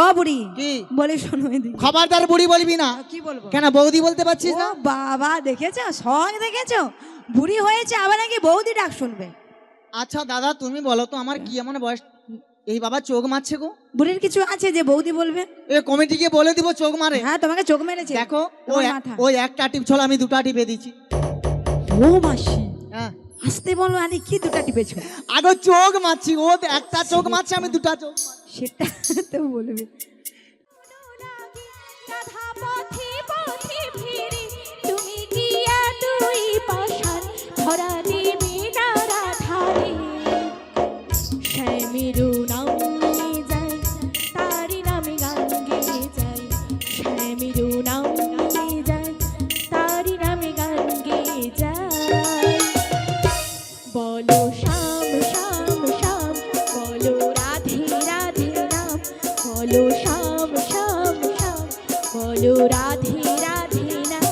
ও বুড়ি কি বলে শোনো এদিকে। খবরদার বুড়ি বলবি না। কি বলবো? কেন বৌদি বলতে পারছিস ও না? বাবা দেখেছো সং দেখেছো বুড়ি হয়েছে আবার নাকি বৌদি ডাক শুনবে। আচ্ছা দাদা তুমি বলো তো আমার কি এমন বয়স এই বাবা চোখ মারছে গো? বুড়ির কিছু আছে যে বৌদি বলবে? এ কমিটিকে বলে দিব চোখ মারে। হ্যাঁ তোমাকে চোখ মেরেছে দেখো তোমার মাথা। ওই একটা টিপ ছল আমি দুটা টিপে দিচ্ছি। ও মাসি হ্যাঁ আসতে বলো আরে কি দুটা টিপেছো? আগে চোখ মারছি, ও তো একটা চোখ মারছে আমি দুটা চোখ মারছি। সেটা তো বলবে। বলো শ্যাম শ্যাম শ্যাম, বলো রাধে রাধে নাম, বলো শ্যাম শ্যাম শ্যাম, বলো রাধে রাধে নাম।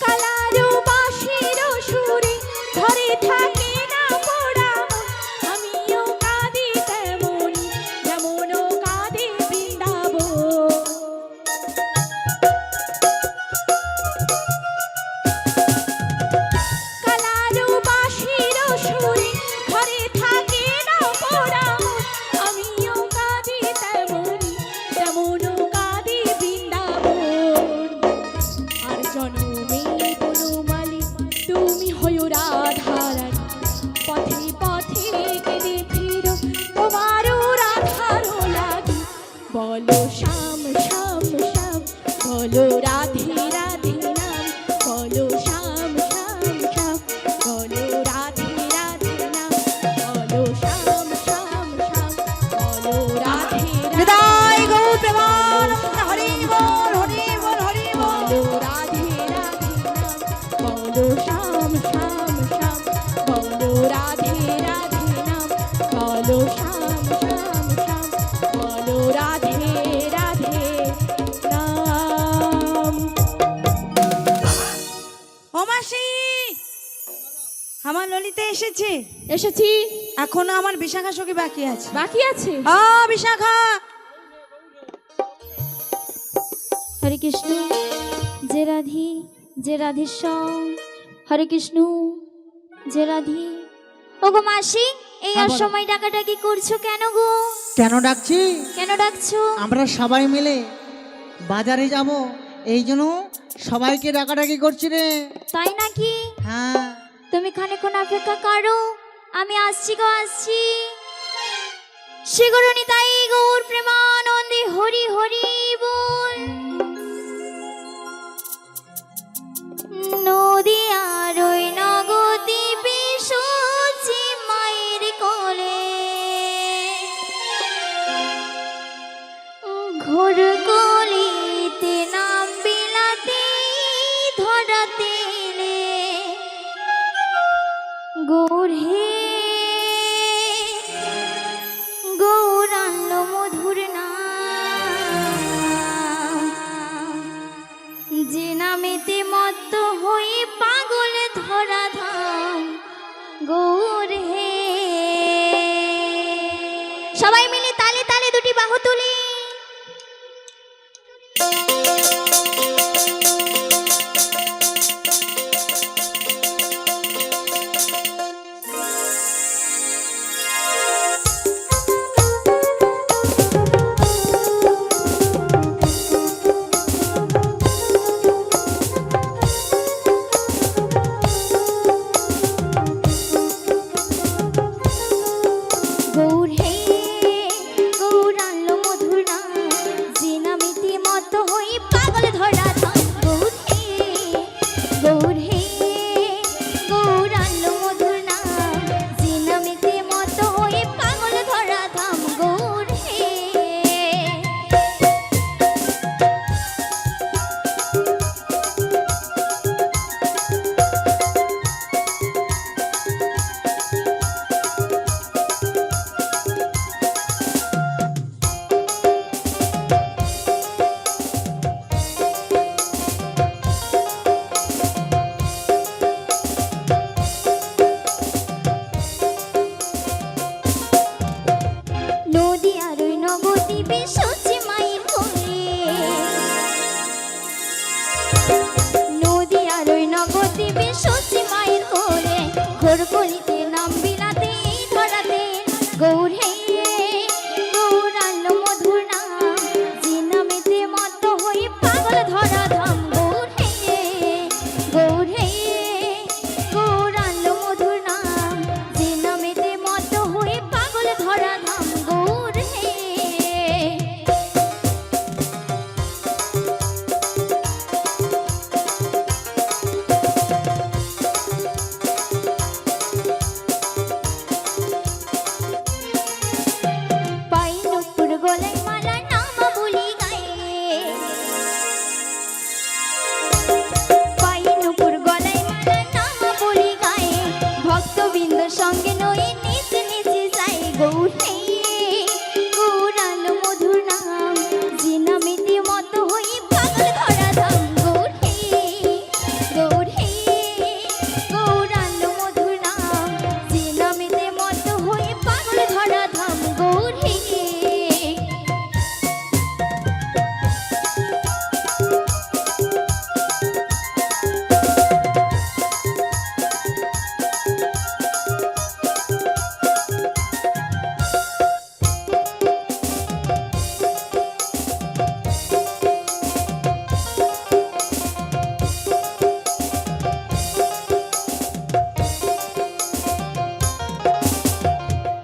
কালারো বাঁশির সুরে ঘরে থাকে না পোড়া মন, আমিও কাঁদি তেমনি যেমন কাঁদে বৃন্দাবন। কালারো বাঁশির সুরে ঘরে থাকে না পোড়া মন, আমিও কাঁদি তেমনি যেমন কাঁদে বৃন্দাবন। আর জনমে বনমালী তুমি হয়ো রাধারানী, পথে পথে কেঁদে ফিরো তোমারও রাধারও লাগি। বলো শ্যাম শ্যাম শ্যাম, বলো রাধে রাধে নাম, বলো শ্যাম শ্যাম শ্যাম, বলো রাধে রাধে নাম, বলো শ্যাম শ্যাম শ্যাম, বলো রাধে রাধে হৃদয় গৌর প্রেমানন্দ হরি বল হরি বল হরি বল। বলো রাধে রাধে নাম, বলো শ্যাম শ্যাম শ্যাম, বলো রাধে রাধে নাম, বলো শ্যাম শ্যাম শ্যাম, বলো রাধে রাধে নাম। ও মাসি আমার ললিতা এসেছে। এসেছি। এখনো আমার বিশাখা সখী বাকি আছে। বাকি আছে। ও বিশাখা হরে কৃষ্ণ যে রাধেশ্যাম, হরে কৃষ্ণ যে রাধে। ওগো মাসি এই হ্যাঁ, বলো। অসময় ডাকাডাকি করছো কেন গো? কেন ডাকছি? কেন ডাকছো? আমরা সবাই মিলে বাজারে যাব এই জন্য সবাইকে ডাকাডাকি করছি রে। তাই নাকি? হ্যাঁ তুমি খানিকক্ষণ অপেক্ষা করো, আমি আসছি গো আসছি। শ্রীগুরুনি তাই গৌর প্রেমানন্দে হরি হরি বল। নদিয়ার ওই নগদ্বীপে সূচি মায়ের কোলে, ঘোর কলিতে নাম বিলাতে ধরাতে এলে। গৌর হে গৌরাঙ্গ মধুর নাম, যে নামেতে মত্ত হয়ে পাগল ধরা ধাম। গৌর হে সবাই মিলে তালে তালে দুটি বাহু তুলি। গৌর হে নদী আর ওই নবদ্বীপে সচি মায়ের ঘরে, নদী আর ওই নবদ্বীপে সচি মায়ের ঘরে, ঘোর কলিতে নাম বিলাতে এই ধরাতে গৌর হে গৌর আনলো মধুর নাম, যে নামেতে মত্ত হয়ে পাগল ধরা ধাম, গৌর হে গৌর হে গৌর আনলো মধুর নাম, যে নামেতে মত্ত হয়ে পাগল ধরা ধাম, গৌর হে। পাই নুপুর গলায় মালা নাম বলি গায়ে, পাই নুপুর গলায় মালা নাম বলি গায়ে, ভক্তবৃন্দ সঙ্গে নই নিচে নিচে যায়, গৌর হে গৌর আনলো মধুর নাম, যে নামেতে মত হয়ে পাগল ধরা ধাম, গৌর হে গৌর হে গৌর আনলো মধুর নাম, যে নামেতে মত হয়ে পাগল ধরা ধাম, গৌর হে।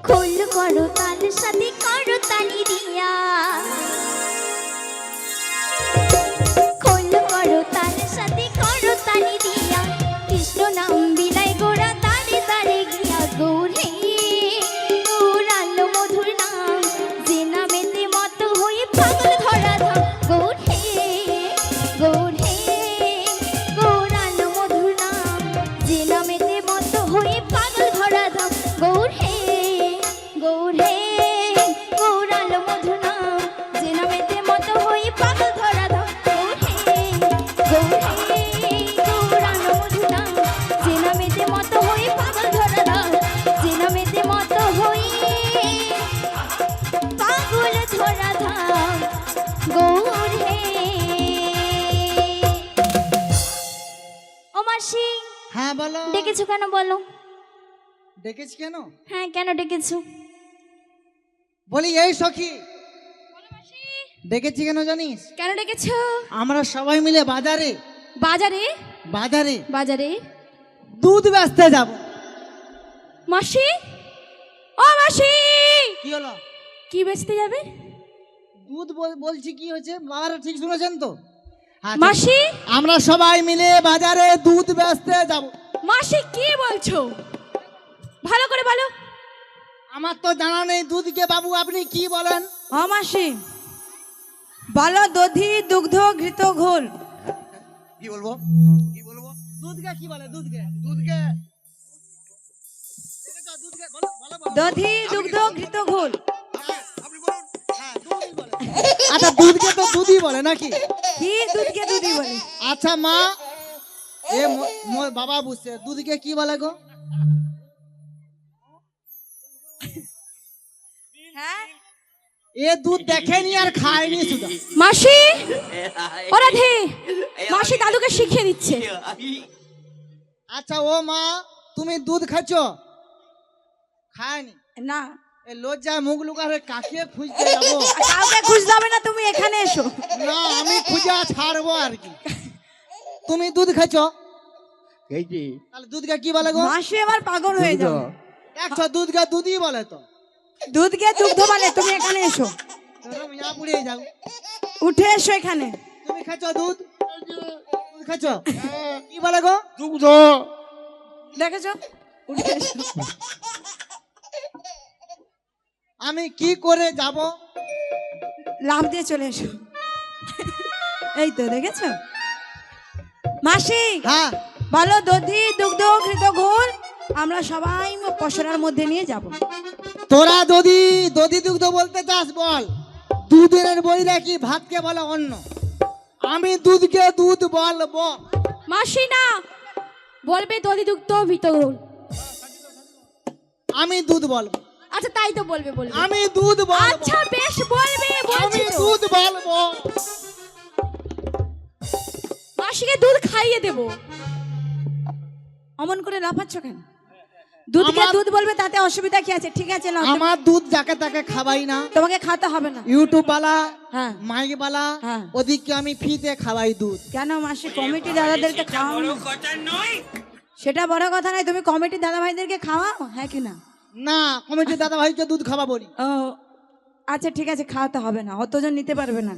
খোল করো তাল সাথে করো তালি দিয়া, খোল করো তাল সাথে করো তালি দিয়া, কৃষ্ণ নাম বিলাই গোরা তারে তারে গিয়া, গৌর হে গৌর আনলো মধুর নাম, যে নামেতে মত হয়ে পাগল ধরা ধাম, গৌর হে গৌর হে গৌর আনলো মধুর নাম, যে নামেতে মত হয়ে পাগল ধরা ধাম, গৌর হে গৌর হে গৌর আনলো মধুর নাম, যে নামেতে মত হয়ে পাগল ধরা ধাম, গৌর হে গৌর হে গৌর আনলো মধুর নাম, যে নামেতে মত হয়ে পাগল ধরা ধাম, যে নামেতে মত হয়ে পাগল ধরা ধাম, গৌর হে। ও মাসি, হ্যাঁ বলো। ডেকেছো কেন বলো? ডেকেছি কেন? হ্যাঁ, কেন ডেকেছো? বলি এই সখী, ডেকেছি কেন জানিস? কেন ডেকেছো? আমরা সবাই মিলে বাজারে বাজারে? বাজারে বাজারে দুধ বেচতে যাব। মাসি, ও মাসি, কি হলো? কি বেচতে যাবে? দুধ বলছি, কি হয়েছে? বাবারা ঠিক শুনেছেন তো? আচ্ছা, মাসি, আমরা সবাই মিলে বাজারে দুধ বেচতে যাব। মাসি কি বলছো? ভালো করে বলো। আমার তো জানা নেই দুধকে, বাবু আপনি কি বলেন? ও মাসি, বলো দধি দুগ্ধ ঘৃত ঘোল। কি বলবো? কি বলবো? দুধকে কি বলে? দুধকে দুধকে দুধকে বলো বলো বলো। দধি দুগ্ধ ঘৃত ঘোল। আপনি বলুন। হ্যাঁ, দুধই বলে। আচ্ছা, দুধকে তো দুধই বলে নাকি? কি দুধকে দুধি বলে? আচ্ছা মা, এ মোর বাবা বুঝছে, দুধকে কি বলে গো? হ্যাঁ, এ দুধ দেখেনি আর খায়নি শুধু। মাসি, ও রাধে, মাসি দাদুকে শিখিয়ে দিচ্ছে। আচ্ছা ও মা, তুমি দুধ খাচ্ছ? খায়নি না, এ লজ্জায় মুখ লুকারে কাকে খুঁজতে যাবো? কাউকে খুঁজতে হবে না, তুমি এখানে এসো। না, আমি খুঁজা ছাড়বো আর কি। তুমি দুধ খাচ্ছ? তাহলে দুধকে কি বলে গো? মাসি আমার পাগল হয়ে যাও। দেখছো, দুধকে দুধই বলে তো। দুধকে দুগ্ধ বলে, তুমি এখানে এসো, এরকম ইয়া পুড়িয়ে যাও। উঠে এসো এখানে। তুমি খাচ্ছ দুধ? দুধ খাচ্ছ? কি বলে গো? দুগ্ধ। দেখেছো, উঠে এসো। আমি কি করে যাব? লাফ দিয়ে চলে এসো। এই তো দেখেছো মাসি। হ্যাঁ, বলো দধি দুগ্ধ ঘৃত ঘোল, আমরা সবাই পসরার মধ্যে নিয়ে যাব। তোরা দধি দধি দুগ্ধ বলতে চাস বল। দুধের বইরা কি ভাতকে বলে অন্য? আমি দুধকে দুধ বলবো। মাসি না, বলবে দধি দুগ্ধ ভিতর। আমি দুধ বলবো। আচ্ছা তাই তো বলবে বলবে। আমি দুধ বলবো। আচ্ছা বেশ বলবে, বলছি আমি তো। দুধ বলবো। মাসিকে দুধ খাইয়ে দেবো। অমন করে লাফাচ্ছ কেন? দুধকে আমার- দুধ বলবে, তাতে অসুবিধা কি আছে? ঠিক আছে নাও, আমার দুধ যাকে তাকে খাওয়াই না। তোমাকে খাওয়াতে হবে না। ইউটিউব বালা, হ্যাঁ। মাইক বালা, হ্যাঁ। ওদিকে আমি ফ্রিতে খাওয়াই দুধ। কেন মাসি কমিটি দাদাদেরকে খাওয়াও না? সেটা বড় কথা নয়, তুমি কমিটি দাদা ভাইদেরকে খাওয়াও, হ্যাঁ কি না? না, কমিটির দাদা ভাইকে দুধ খাওয়াবো নি। ও আচ্ছা ঠিক আছে, খাওয়াতে হবে না, অতজন নিতে পারবে না।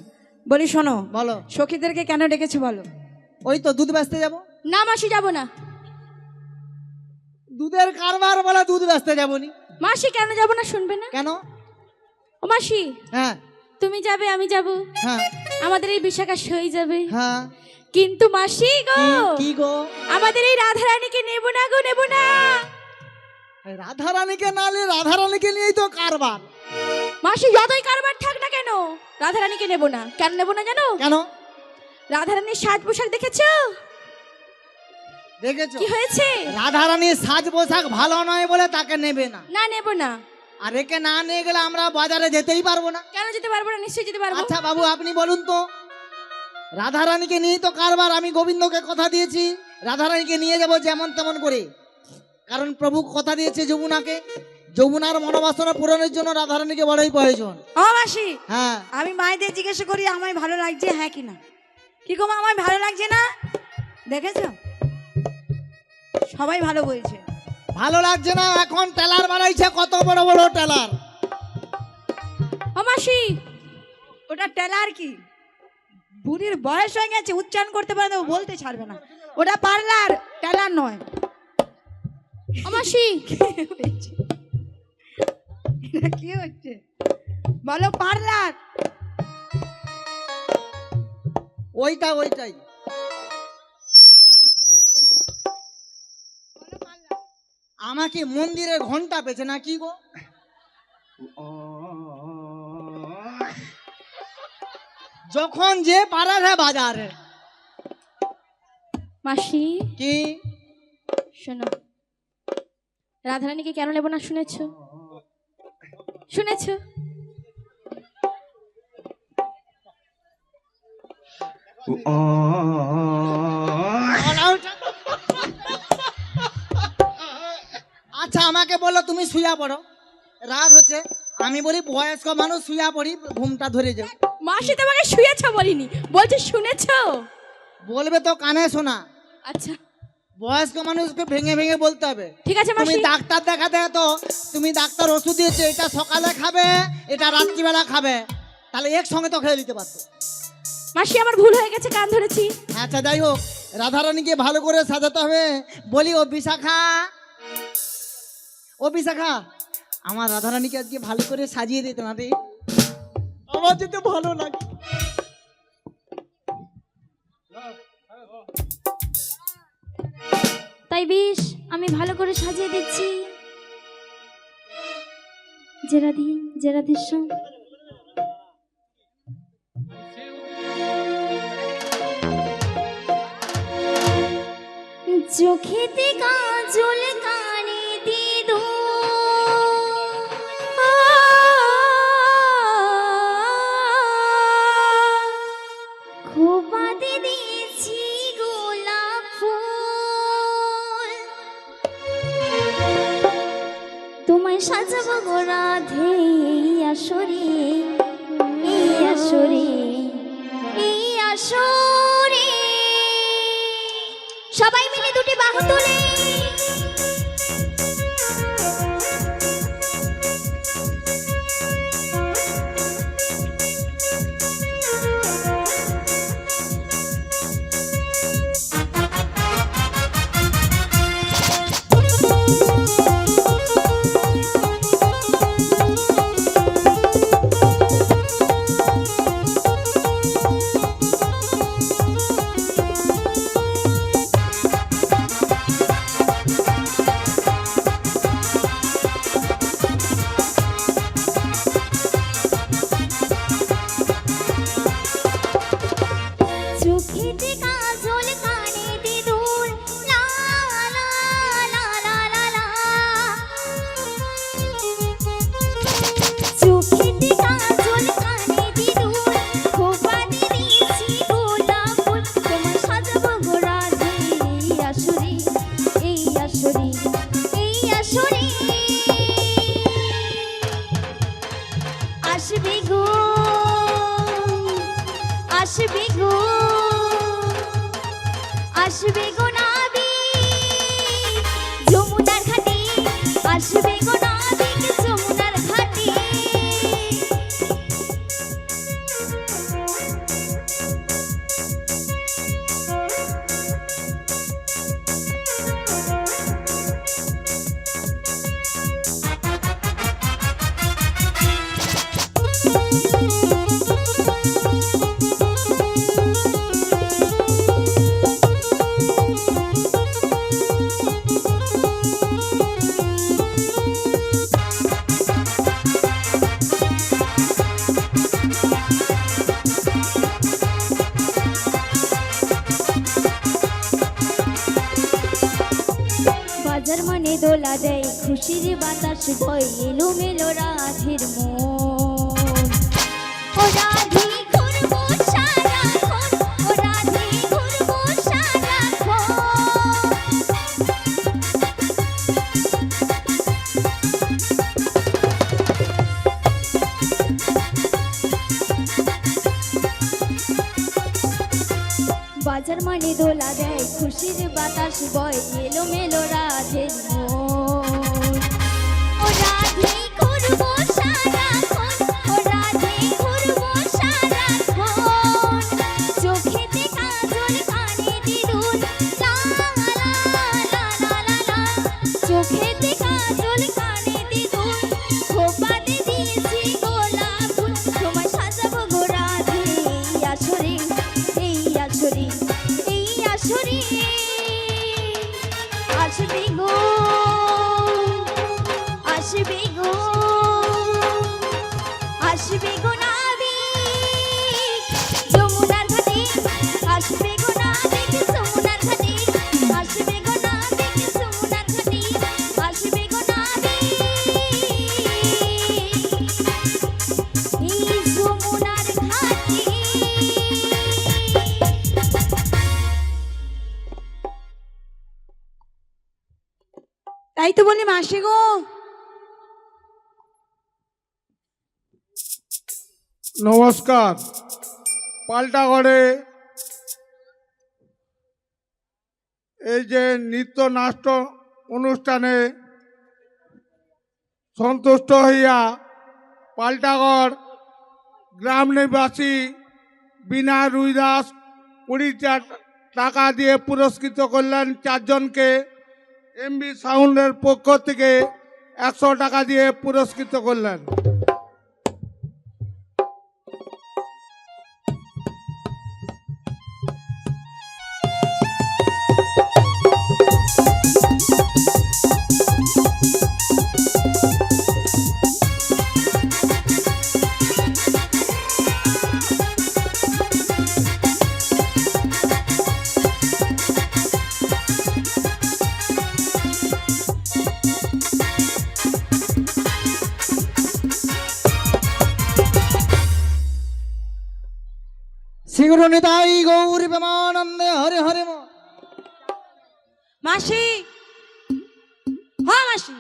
বলি শোনো, বলো। সখীদেরকে কেন ডেকেছো বলো? ওই তো দুধ বেচতে যাবো। না মাসি যাবো না। দুধের কারবার বলে দুধ বেচতে যাবো নি। মাসি কেন যাবো না শুনবে না? কেন? ও মাসি, হ্যাঁ তুমি যাবে আমি যাব, হ্যাঁ আমাদের এই বিশাখা হয়ে যাবে। হ্যাঁ। কিন্তু মাসি গো, কি গো? আমাদের এই রাধারানীকে নেব না গো, নেব না। রাধারানীকে নালে রাধারানীকে নিয়েই তো কারবার। মাসি যতই কারবার থাক না কেন, রাধারানীকে নেব না। কেন নেব না জানো? কেন? রাধারানীর সাজ পোশাক দেখেছো? দেখেছো কি হয়েছে? রাধারানীর সাজ পোশাক ভালো নয় বলে তাকে নেবে না। না নেব না। আর একে না নিয়ে গেলে আমরা বাজারে যেতেই পারবো না। কেন যেতে পারবো না? নিশ্চয়ই যেতে পারবো। আচ্ছা বাবু, আপনি বলুন তো, রাধারানীকে নিয়েই তো কারবার। আমি গোবিন্দকে কথা দিয়েছি রাধারানীকে নিয়ে যাব যেমন তেমন করে, কারণ প্রভু কথা দিয়েছে যমুনাকে। যমুনার মনোবাসনা পূরণের জন্য রাধারানীকে বড়ই প্রয়োজন। ও মাসি, হ্যাঁ। আমি মায়েদের জিজ্ঞাসা করি আমায় ভালো লাগছে হ্যাঁ কি না? কি গো মা, আমায় ভালো লাগছে না? দেখেছো, সবাই ভালো বলছে। ভালো লাগছে না? এখন টেলার বানাইছে, কত বড় বড় টেলার। ও মাসি, ওটা টেলার কি? বুড়ির বয়স হয়ে গেছে, উচ্চারণ করতে পারে না, ও বলতে ছাড়বে না। ওটা পার্লার, টেলার নয়। ও মাসি, এটা কি হচ্ছে বলো? পার্লার। ওইটাই। আমাকে মন্দিরে ঘন্টা পেছে না কি গো? যখন যে পারে বাজারে। মাসি কি? শোনো, রাধারানীকে কেন নেব না শুনেছো? শুনেছো? আচ্ছা আমাকে বলো, তুমি শুয়া পড়ো, রাত হচ্ছে। আমি বলি বয়স্ক মানুষ শুয়া পড়ি, ঘুমটা ধরে যাও। মাসি তোমাকে শুয়েছো বলিনি, বলছে শুনেছো। বলবে তো কানে শোনা। আচ্ছা বয়স্ক মানুষকে ভেঙে ভেঙে বলতে হবে। ঠিক আছে তুমি মাসি। ডাক্তার দেখাতে, তো তুমি ডাক্তার ওষুধ দিয়েছে, এটা সকালে খাবে, এটা রাত্রিবেলা খাবে, তাহলে একসঙ্গে তো খেয়ে দিতে পারতো। মাসি আমার ভুল হয়ে গেছে, কান ধরেছি। আচ্ছা যাই হোক, রাধারানীকে ভালো করে সাজাতে হবে। বলি ও বিশাখা, ও বিশাখা, আমার রাধারানীকে আজকে ভালো করে সাজিয়ে দিতে না রে, আমার যেতে ভালো লাগে। তাই বেশ, আমি ভালো করে সাজিয়ে দিচ্ছি। যে রাধেশ্যাম, চোখেতে কাজল, কানে দিদু, খোপাতে দিয়েছি গোলাপ ফুল, তোমায় সাজাবো গো রাধে এই আসরে, এই আসরে, এই আসরে। সবাই মিলে দুটি বাহু তুলে আসবে গো আসবে গো আসবে গো নাবিক যমুনার ঘাটে আসবে গো নাবিক যমুনার ঘাটে বাজার মানে দোলা দেয় খুশির বাতাস বয় এলোমেলো রাধের মন ও রাধে ঘুরবো সারাক্ষণ ও রাধে ঘুরবো সারাক্ষণ বাজার মানে দোলা দেয় খুশির বাতাস বয় এলোমেলো রাধের মন ও রাধে ঘুরবো সারাক্ষণ ও রাধে ঘুরবো সারাক্ষণ চোখেতে কাজল কানেতে দুল লা লা লা লা লা লা চোখেতে কাজল কানেতে দুল খোপাতে দিয়েছি গোলাপ ফুল তোমায় সাজাবো গো রাধে এই আসরে এই আসরে এই আসরে আসবে গো আসবে গো আসবে গো নাবিক যমুনার ঘাটে আসবে গো নাবিক যমুনার ঘাটে আসবে গো নাবিক যমুনার ঘাটে আসবে গো নাবিক এই যমুনার ঘাটে তাই তো বলি মাসি গো। নমস্কার। পাল্টাগড়ে এই যে নৃত্য নাট্য অনুষ্ঠানে সন্তুষ্ট হইয়া পাল্টাগড় গ্রাম নিবাসী বিনা রুইদাস 20 টাকা দিয়ে পুরস্কৃত করলেন 4 জনকে। এমবি সাউন্ডের পক্ষ থেকে 100 টাকা দিয়ে পুরস্কৃত করলেন। শ্রীগুরু নিতাই গৌর প্রেমানন্দে হরে হরে মাসি, হ্যাঁ মাসি,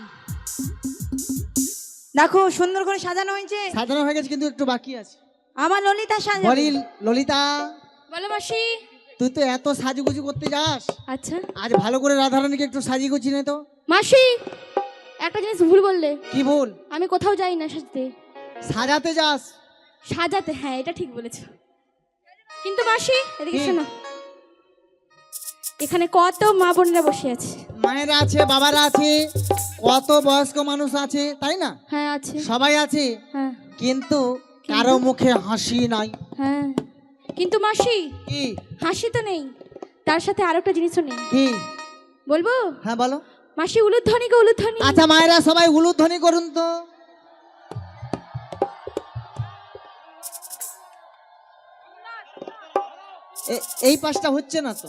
দেখো সুন্দর করে সাজানো হয়েছে। সাজানো হয়ে গেছে কিন্তু একটু বাকি আছে। আমার ললিতা সাজানো। বলি ললিতা, বলো মাসি। তুই তো এত সাজুগুজু করতে যাস, আচ্ছা আজ ভালো করে রাধারানীকে একটু সাজিয়ে গুছিয়ে নে তো। মাসি, একটা জিনিস ভুল বললে। কি ভুল? আমি কোথাও যাই না সাজতে। সাজাতে যাস। সাজাতে, হ্যাঁ এটা ঠিক বলেছো। কিন্তু মাসি এদিকে কি? শোনো, এখানে কত মা বোনেরা বসে আছে। মায়েরা আছে, বাবারা আছে, কত বয়স্ক মানুষ আছে, তাই না? হ্যাঁ আছে। সবাই আছে, হ্যাঁ কিন্তু কারো মুখে হাসি নাই। হ্যাঁ, কিন্তু মাসি কি? হাসি তো নেই, তার সাথে আরো একটা জিনিসও নেই। কি? বলবো? হ্যাঁ বলো। মাসি উলুধ্বনি গো উলুধ্বনি। আচ্ছা মায়েরা সবাই উলুধ্বনি করুন তো। এই পাশটা হচ্ছে না তো,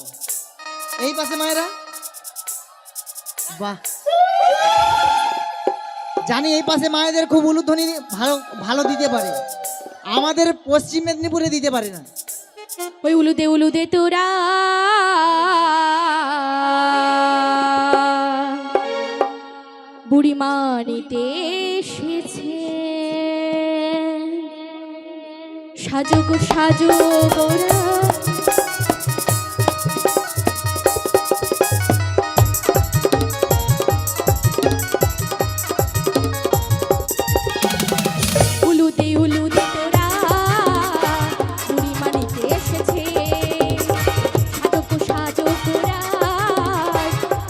এই পাশে মায়েরা। বাহ, জানি এই পাশে মায়েদের খুব উলুধ্বনি ভালো ভালো দিতে পারে, আমাদের পশ্চিম মেদিনীপুরে দিতে পারে না। ওই উলুদে তোরা বুড়িমা নিতে এসেছে, সাজো গো সাজো গোরা উলুতে উলুতে তোরা বুড়ি মানিতে এসেছে সাজো গো সাজো গোরা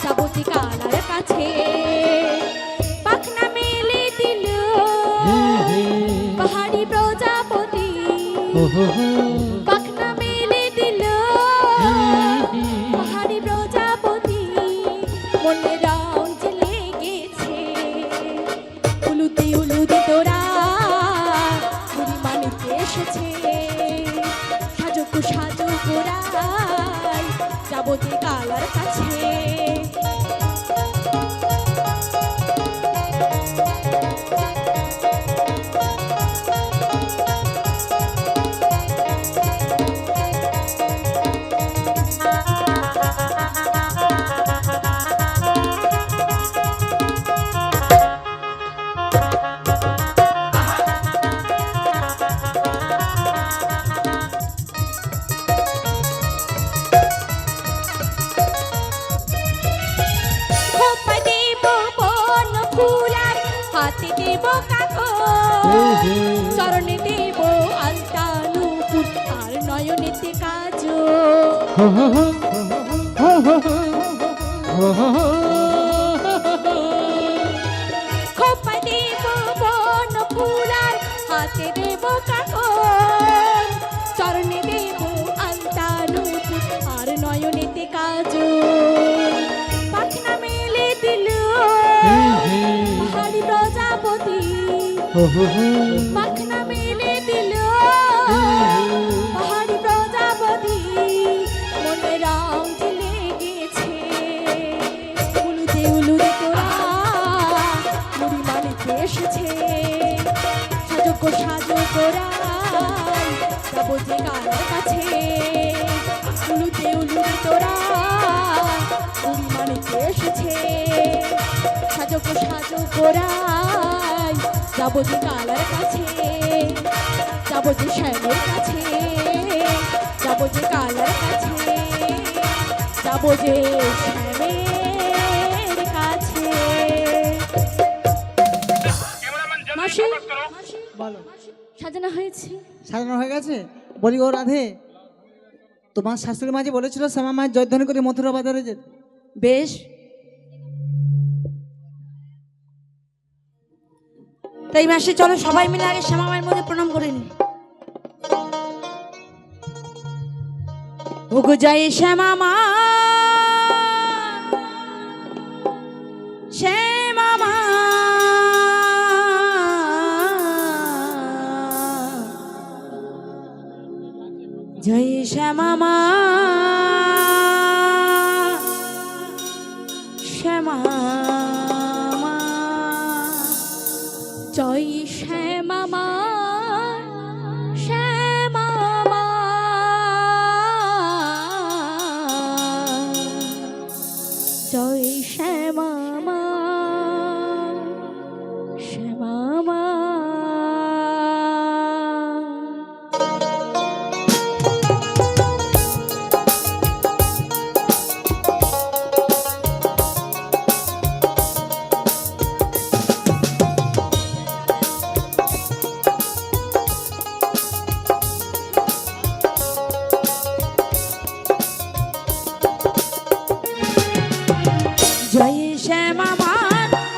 যাবতি কালার কাছে পাখনা মেলে দিল পাহাড়ি প্রজাপতি পাখনা মেলে দিল পাহাড়ি প্রজাপতি মনে রং লেগেছে উলুতে উলুতে তোরা বুড়ি মানিতে এসেছে সাজো গো সাজো গোরা যাবতি কালার কাছে খোপা দেব বন ফুলার হাতে দেব কাগজ চরণে দেব আলতা নূপুর আর নয়নেতে কাজল খোপা দেব বন ফুলার হাতে দেব কাগজ চরণে দেব আলতা নূপুর আর নয়নেতে কাজল পাখনা মেলে দিল পাহাড়ি প্রজাপতি পাখনা মেলে দিল পাহাড়ি প্রজাপতি মনে রং লেগেছে উলুতে উলুতে তোরা মুড়ি মানিতে এসেছে সাজো গো সাজো গোরা যাবো যে গালার কাছে উলুতে উলুতে তোরা মুড়ি মানিতে এসেছে সাজো গো সাজো গোরা যাবো যে গালার কাছে যাবো যে শ্যামের কাছে যাবো যে গালার কাছে যাবো যে শ্যামের কাছে মাসি বলো সাজানো হয়েছে সাজানো হয়ে গেছে বলি ও রাধে তোমার শাশুড়ি মা যে বলেছিল শ্যামা মায়ের জয়ধ্বনি করে মথুরা বাজারে যেতে বেশ, তাই মাসে চলো সবাই মিলে আগে শ্যামা মায়ের মধ্যে প্রণাম করে নি। ওগো জয় শ্যামা মা, শ্যামা মা, জয় শ্যামা মা, শ্যামা মা, জয় শ্যামা মা, শ্যামা মা, জয় শ্যামা মা, শ্যামা মা। জয় শ্যামা মা,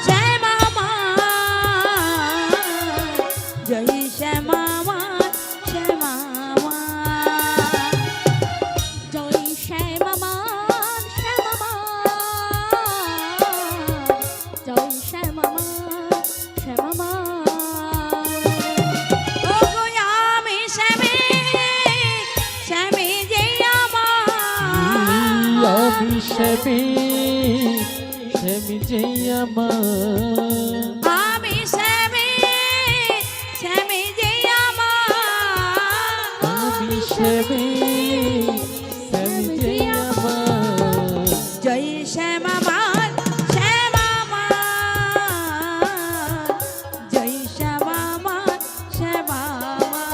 শ্যামা মা, জয় শ্যামা মা, শ্যামা মা, জয় শ্যামা মা, শ্যামা মা, জয় শ্যামা মা, শ্যামা মা। ওগো আমি শ্যামে, শ্যামে যে আমার, আমি শ্যামে, শ্যামে যে আমার, আমি শ্যামে, শ্যামে যে আমার, আমি শ্যামে, শ্যামে যে আমার। জয় শ্যামা মা, শ্যামা মা, জয় শ্যামা মা, শ্যামা মা।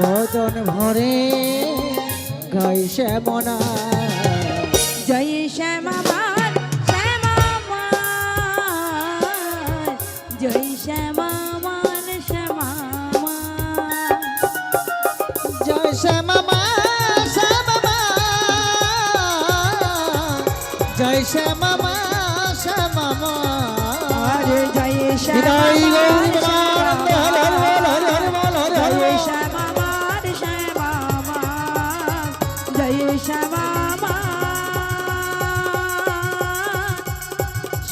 বদন ভরে গাই শ্যামনা জয় শ্যামামান শ্যামামান, জয় শ্যামামান শ্যামামান। জয় শ্যামা শ্যামা জয় শ্যামা শ্যামা আরে জয় বিদায় গৌরী শ্যামামান শ্যামামান, জয় শ্যামামান শ্যামামান, জয় শ্যামামান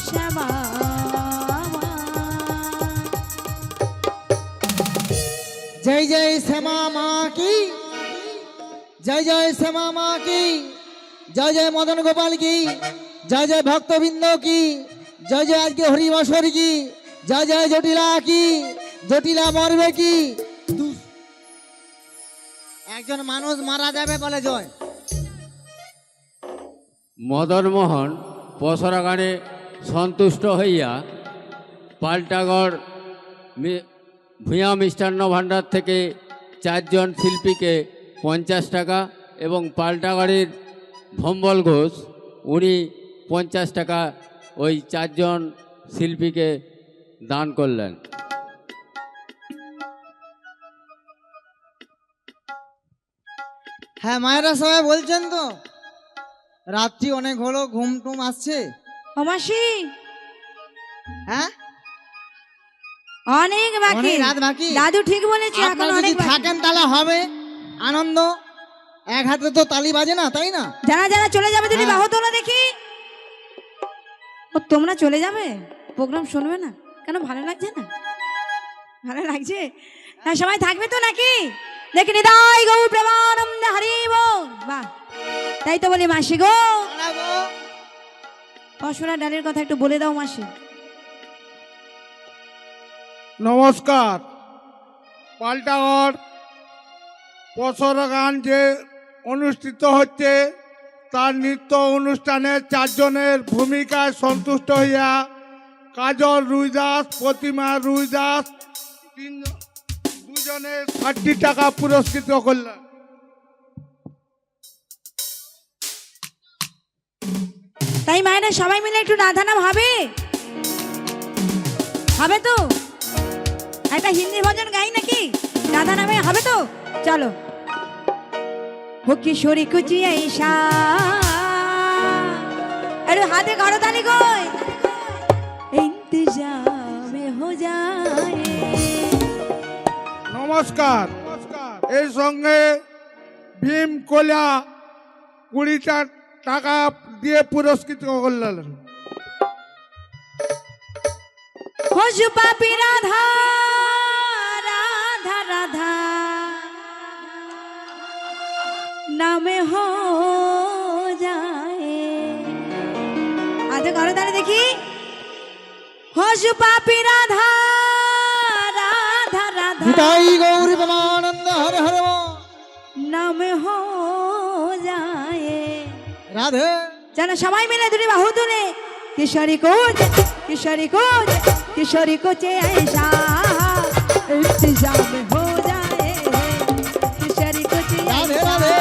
শ্যামামান। জয় জয় শ্যামা মা কি, জয় জয় শ্যামা মা কি, জয় জয় মদন গোপাল কি, জয় জয় ভক্তবৃন্দ কি, জয় জয় আজকে হরিবসর কি, জয় জয় জটিলা কি, জটিলা মরবে কি। একজন মানুষ মারা যাবে বলে জয়। মদনমোহন পসরা গানে সন্তুষ্ট হইয়া পাল্টাগড় ভূঁয়া মিষ্টান্ন ভাণ্ডার থেকে 4 জন শিল্পীকে 50 টাকা এবং পাল্টাগড়ের ভম্বল ঘোষ উনি 50 টাকা ওই 4 জন শিল্পীকে দান করলেন। হ্যাঁ মায়েরা সবাই বলছেন তো, রাত্রি অনেক হলো, ঘুম টুম আসছে। ও মাসি, হ্যাঁ অনেক বাকি, অনেক রাত বাকি। দাদু ঠিক বলেছে, এখন আপনারা অনেক যদি বাকি। থাকেন তাহলে হবে আনন্দ, এক হাতে তো তালি বাজে না, তাই না? যারা যারা চলে যাবে তুমি হ্যাঁ। বাহু তোলা দেখি। ও তোমরা চলে যাবে, প্রোগ্রাম শুনবে না কেন? ভালো লাগছে না? ভালো লাগছে না? সবাই থাকবে তো নাকি? দেখি নিতাই গৌর প্রেমানন্দ হরি বল। বাহ, তাই তো বলি মাসি গো, পশরা ডালের কথা একটু বলে দাও মাসি। নমস্কার। পাল্টাগড় পসরা গান যে অনুষ্ঠিত হচ্ছে তার নৃত্য অনুষ্ঠানে 4 জনের ভূমিকায় সন্তুষ্ট হইয়া কাজল রুইদাস, প্রতিমা রুইদাস 2জনে 60 টাকা পুরস্কৃত করলেন। তাই মায়েরা সবাই মিলে একটু রাধা নাম হবে, হবে তো? একটা হিন্দি ভজন গাই নাকি? রাধা নামে হবে তো? চলো। हो किशोरी कुछ ऐसा, अरे हाथे घड़ो ताली कोई इंतजाम हो जाए। নমস্কার। এই সঙ্গে ভীম কোলা 20 টাকা দিয়ে পুরস্কৃত করলেন। हो पापी राधा राधा राधा नाम हो जाए। आधे घड़ो ताली देखी। हो पापी राधा राधा राधा নিতাই গৌরী প্রেমানন্দ হরে হরে नाम हो जाए। রাধে। चलो सबाई मिले दुनी बाहु तुले किशोरी कोच किशोरी कोच किशोरी कोच ऐसा इंतजाम हो जाए। किशोरी कोच राधे, ऐसा राधे।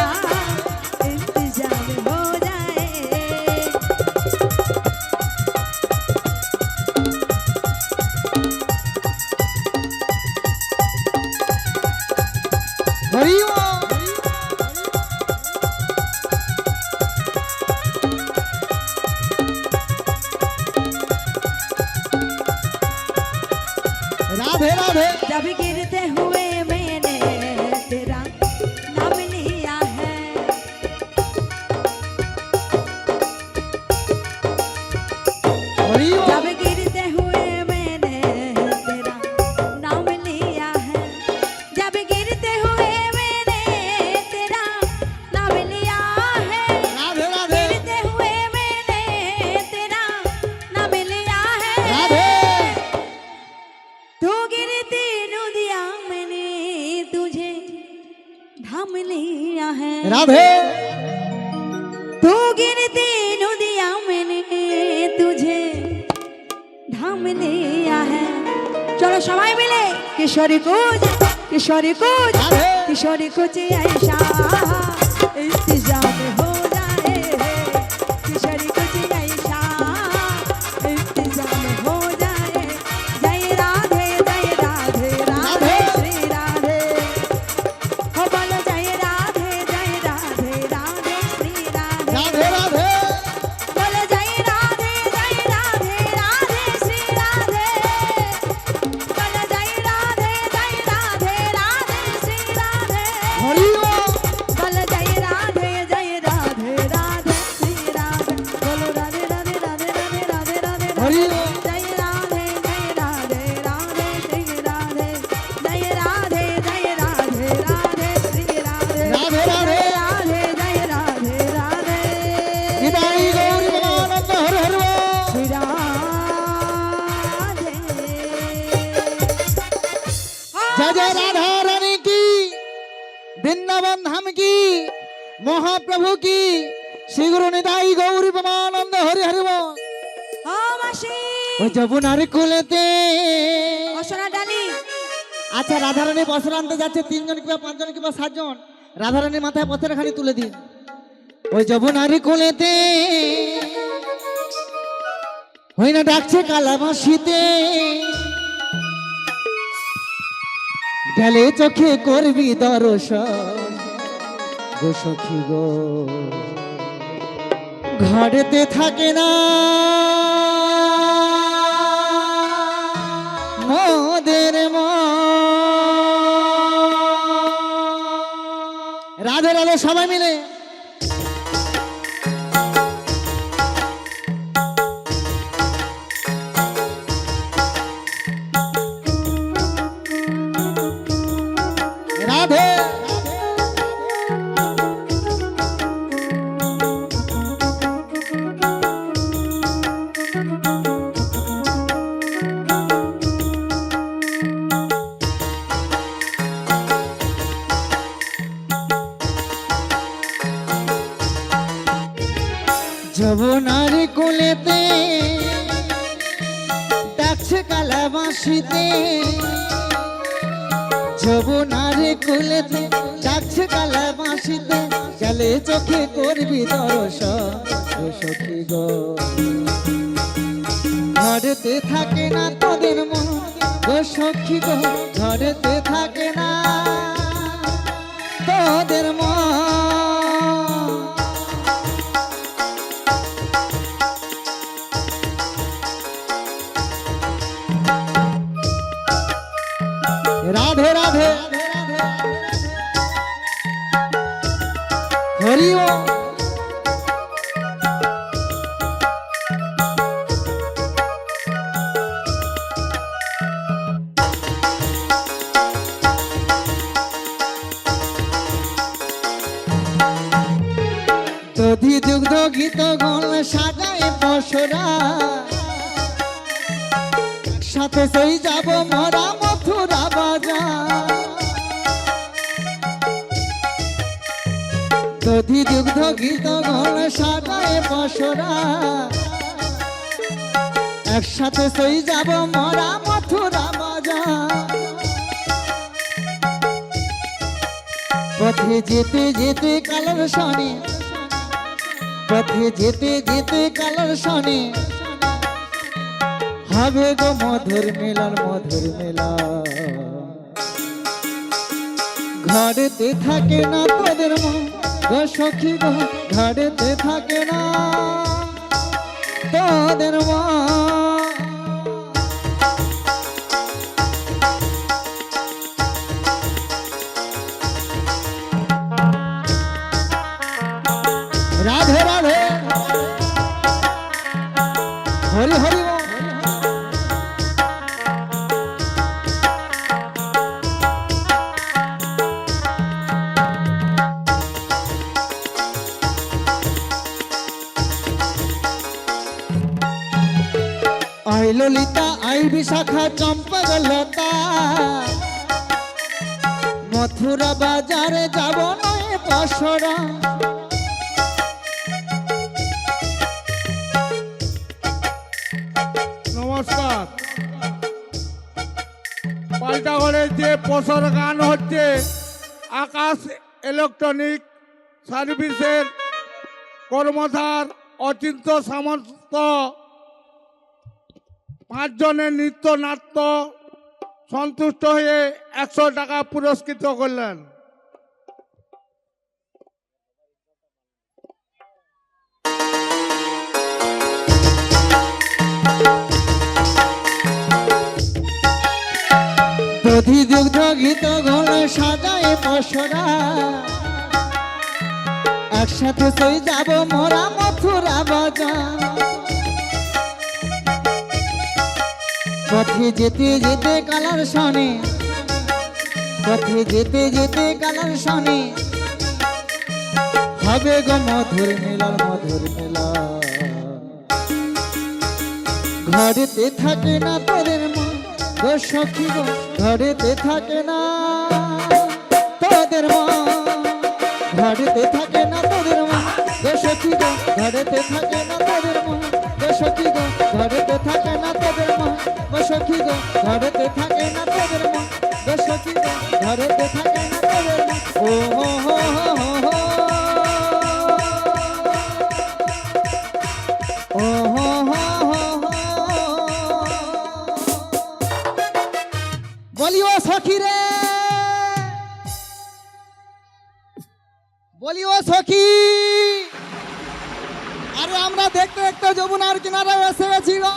इंतजाम हो जाए। হরি রাধে রাধে। जब गिरते हुए मैंने तेरा नाम लिया है। হরি जब गिरते हुए मैंने तेरा नाम लिया है। जब गिरते हुए मैंने तेरा नाम लिया है। রাধে রাধে गिरते हुए मैंने तेरा नाम लिया है। রাধে। तू गिरती नदिया मैंने तुझे थाम लिया है। রাধে तू गिरती नदिया मैंने तुझे थाम लिया है। चलो सबाई मिले किशोरी कूच রাধे। किशोरी कुछ ऐसा इंतजाम हो जाए किशोरी कुछ ऐसा इंतजाम हो जाए जय राधे राधे श्री राधे हो बोलो जय राधे राधे श्री राधे राधे राधे बोलो जय राधे श्री राधे बोलो जय राधे श्री राधे हरि ओम बोलो जय राधे श्री राधे बोलो राधे राधे राधे राधे राधे राधे हरि ओम जय राधे श्री राधे जय राधे श्री राधे राधे राधे जय राधे निताई गौरी परमानंद हर हर बोल। श्री राधे जय जय राधा रानी की, वृंदावन धाम की, महाप्रभु की, श्री गुरु निताई गौरी परमानंद हरि हरि बोल। ও মাসি ওই যমুনার কুলেতে অসনা ডালি আচ্ছা রাধারানী বছর আনতে যাচ্ছে 3 জন কিংবা 5 জন কিংবা 7 জন রাধারানীর মাথায় পথের খানি তুলে দিন ওই যমুনার কুলেতে হই না ডাকছে কালাবাসিতে গেলে চোখে করবি দর্শন গো সখী গো ঘরেতে থাকে না মোদের রাধে রাধে সবাই মিলে রাধে যমুনার কোলেতে ডাকছে কালাবাসিতে যমুনার কোলেতে ডাকছে কালাবাসিতে গেলে চোখে করবি দর্শন ও সখী গো ঘরেতে থাকে না তোদের মন ও সখী গো ঘরেতে থাকে না তোদের মন রাধে রাধে হরি ওম দধি দুগ্ধ গীত গল সাজায় পশরা সাথে সেই যাব মরা মথুরা বাজার দধি দুগ্ধ গীত গল সাজায় পশরা একসাথে সেই যাব মরা মথুরা বাজার পথে যেতে যেতে কালার শনি পথে যেতে যেতে কালার শনি হবে গো মধুর মিলন ঘরেতে থাকে না তোদের মন গো সখী গো ঘরেতে থাকে না তোদের মন রাধে রাধে হরি হরি বল। আই ললিতা আই বিশাখা চম্পক লতা মথুরা বাজারে যাব নয় পশরা নমস্কার পাল্টা ঘরে যে পশর গান হচ্ছে আকাশ ইলেকট্রনিক সার্ভিসের কর্মধার অচিন্ত সামন্ত 5 জনের নৃত্য নাট্য সন্তুষ্ট হয়ে 100 টাকা পুরস্কৃত করলেন। দধি দুগ্ধ ঘৃত ঘন সাজায় পশরা, একসাথে সই যাব মোরা মথুরা বাজার। পথে যেতে যেতে কালার শনে, পথে যেতে যেতে কালার শনে, হবে গো মধুর মিলন মধুর মিলন। ঘরেতে থাকে না তোদের মন গো সখী গো, ঘরেতে থাকে না তোদের মন, ঘরেতে থাকে না তোদের মন গো সখী গো, ঘরেতে থাকে না তোদের মন গো সখী গো, ঘরেতে থাকে না তোদের মন গো সখী গো, ঘরেতে থাকে না তোদের মন গো সখী গো, ঘরেতে থাকে না তোদের মন। ও হো হো হো হো হো, ও হো হো হো হো। বলিও সখী রে, বলিও সখী, আরে আমরা দেখতে দেখতে যমুনার কিনারে এসে গেছি গো।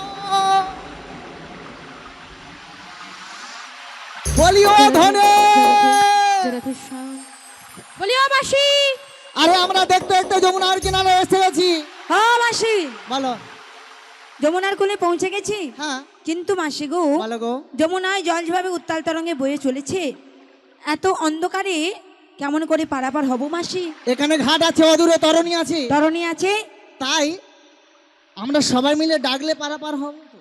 বলিও ধনে, বলিও মাসি। আরে আমরা দেখতে দেখতে যমুনার কিনারে এসে গেছি। হ্যাঁ মাসি, বলো। যমুনার কোলে পৌঁছে গেছি। হ্যাঁ কিন্তু মাসি গো, বলো গো। যমুনায় জল যেভাবে উত্তাল তরঙ্গে বয়ে চলেছে, এত অন্ধকারে কেমন করে পারাপার হব মাসি? এখানে ঘাট আছে, অদূরে তরণী আছে, তরণী আছে, তাই আমরা সবাই মিলে ডাকলে পারাপার হব তো।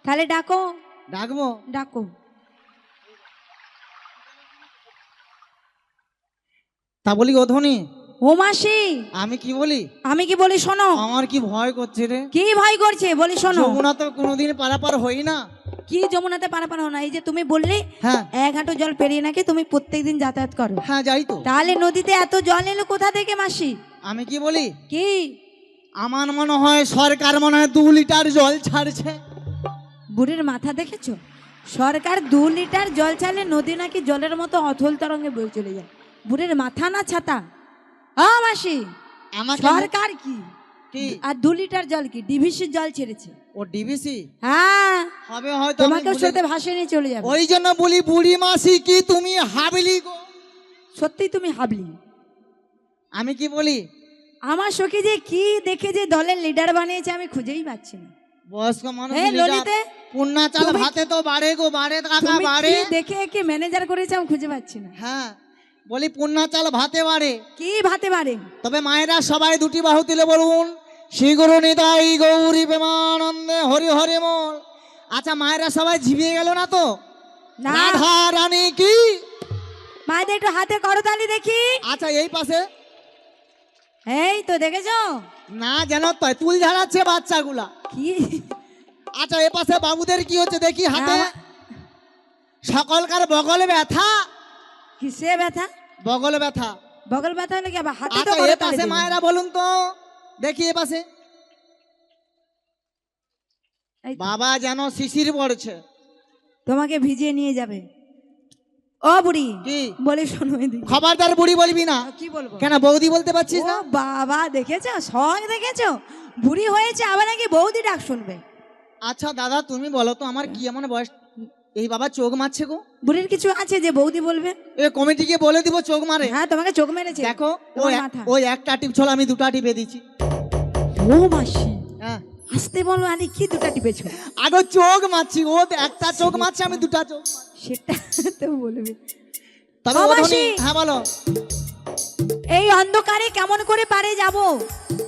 তাহলে ডাকো। ডাকবো। ডাকো। তা বলি ও ধনী, ও মাসি, আমি কি বলি? আমি কি বলি শোনো। আমার কি ভয় করছে রে। কি ভয় করছে বলি শোনো। যমুনা তো কোনোদিন পারাপার হই না। কি যমুনাতে পারাপার হো না? এই যে তুমি বললে হ্যাঁ 1 হাঁটু জল পেরিয়ে নাকি তুমি প্রত্যেকদিন যাতায়াত করো। হ্যাঁ যাই তো। তাহলে নদীতে এত জল এলো কোথা থেকে মাসি? আমি কি বলি? কি আমার মনে হয় সরকার মনে হয় 2 লিটার জল ছাড়ছে। বুড়ির মাথা দেখেছো? সরকার 2 লিটার জল ছাড়লে নদী নাকি জলের মতো অথল তরঙ্গে বয়ে চলে যায়। বুড়ির মাথা না ছাতা? মাসি, আমাকে সরকার কি কি আর 2 লিটার জল কি ডিভিসির জল ছেড়েছে। ও ডিবিসি হ্যাঁ, হবে হয়তো। তোমাকে ওর সাথে ভাসিয়ে নিয়ে চলে যাবে। ওই জন্য বলি বুড়ি মাসি কি তুমি হাবলি গো? সত্যি তুমি হাবলি। আমি কি বলি? আমার সখী যে কি দেখে যে দলের লিডার বানিয়েছে আমি খুঁজেই পাচ্ছি না। বয়স্ক মানুষ এই ললিতে, পুন্না চাল তুমি- ভাতে তো বাড়ে গো, বাড়ে টাকা তুমি বাড়ে। কি দেখে কি ম্যানেজার করেছে আমি খুঁজে পাচ্ছি না। হ্যাঁ বলি পুন্না চাল ভাতে বাড়ে, কি ভাতে পারে? তবে মায়েরা সবাই 2টি বাহু তুলে বলুন শ্রী গুরু নিতাই গৌরী প্রেমানন্দে হরি হরি মল। আচ্ছা মায়েরা সবাই ঝিমিয়ে গেল না তো? না, রাধা রানী কি? মায়েদের একটু হাতে করতালি দেখি। আচ্ছা এই পাশে এই তো দেখেছো? না যেন তো তুল ঝাড়াচ্ছে বাচ্চাগুলা। কি আচ্ছা এ পাশে বাবুদের কি হচ্ছে দেখি হাতে? আমার- সকলকার বগল ব্যথা, কিসে ব্যথা? বগল ব্যথা। বগল ব্যথা হলে কি আবার হাতে তো আচ্ছা এ করতালি পাশে দেবে। মায়েরা বলুন তো দেখি এ পাশে। এই তো, বাবা যেন শিশির পড়ছে। তোমাকে ভিজিয়ে নিয়ে যাবে। ও বুড়ি, কি? বলে শোনো এদিকে। খবরদার বুড়ি বলবি না। কি বলবো? কেন বৌদি বলতে পারছিস ও না? বাবা, দেখেছো শখ দেখেছো? বুড়ি হয়েছে আবার নাকি বৌদি ডাক শুনবে। আচ্ছা দাদা তুমি বলো তো আমার কি এমন বয়স এই বাবা চোখ মারছে গো? বুড়ির কিছু আছে যে বৌদি বলবে? এ কমিটিকে বলে দিব চোখ মারে। হ্যাঁ, তোমাকে চোখ মেরেছে। দেখো তোমার মাথা। ওই একটা টিপ ছল আমি 2টা টিপে দিচ্ছি। ও মাসি, হ্যাঁ আসতে বলো। আরে কি 2টা টিপেছো? আগে চোখ মারছি, ও একটা চোখ মারছে আমি 2টা চোখ মারছি। সেটা তো বলবে। তবে ও ও ধনী, মাসি। হ্যাঁ বলো। এই অন্ধকারে কেমন করে পারে যাব?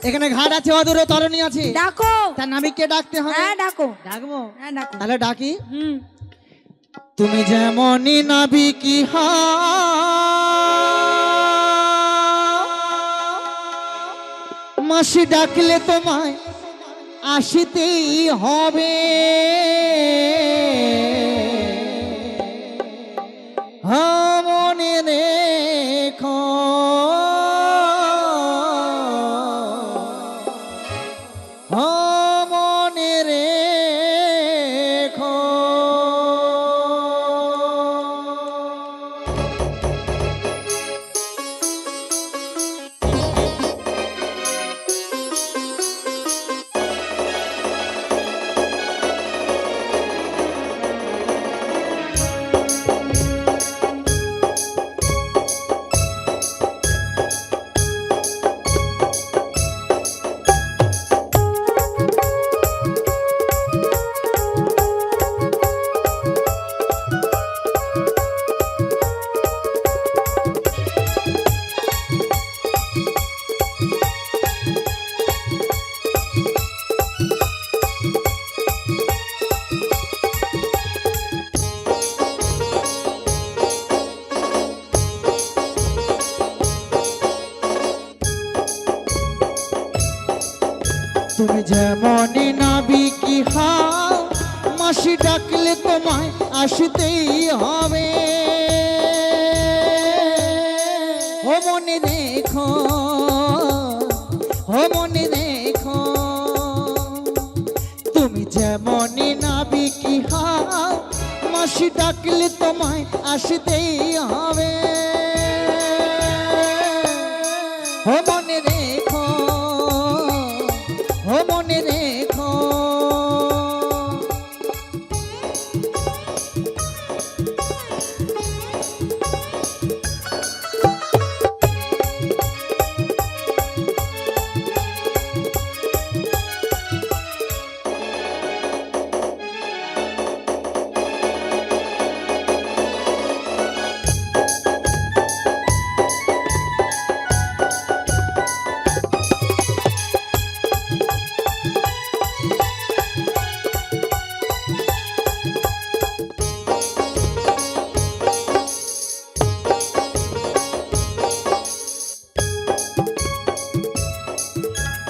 এখানে ঘাট আছে, অদূরে তরণী আছে। ডাকো। তার নাবিককে ডাকতে হবে। হ্যাঁ ডাকো। ডাকবো? হ্যাঁ ডাকো। তাহলে ডাকি। হুম। তুমি যেমনই নাবিকি মাসি ডাকলে তোমায় আসিতেই হবে। মনে রেখো তুমি যেমনই নাবিকি হাও মাসি ডাকলে তোমায় আসতেই হবে। ও মনে রেখো, ও মনে রেখো, তুমি যেমনই নাবিকি হাও মাসি ডাকলে তোমায় আসতেই হবে। ও মনে রেখো, ও মনে রেখো।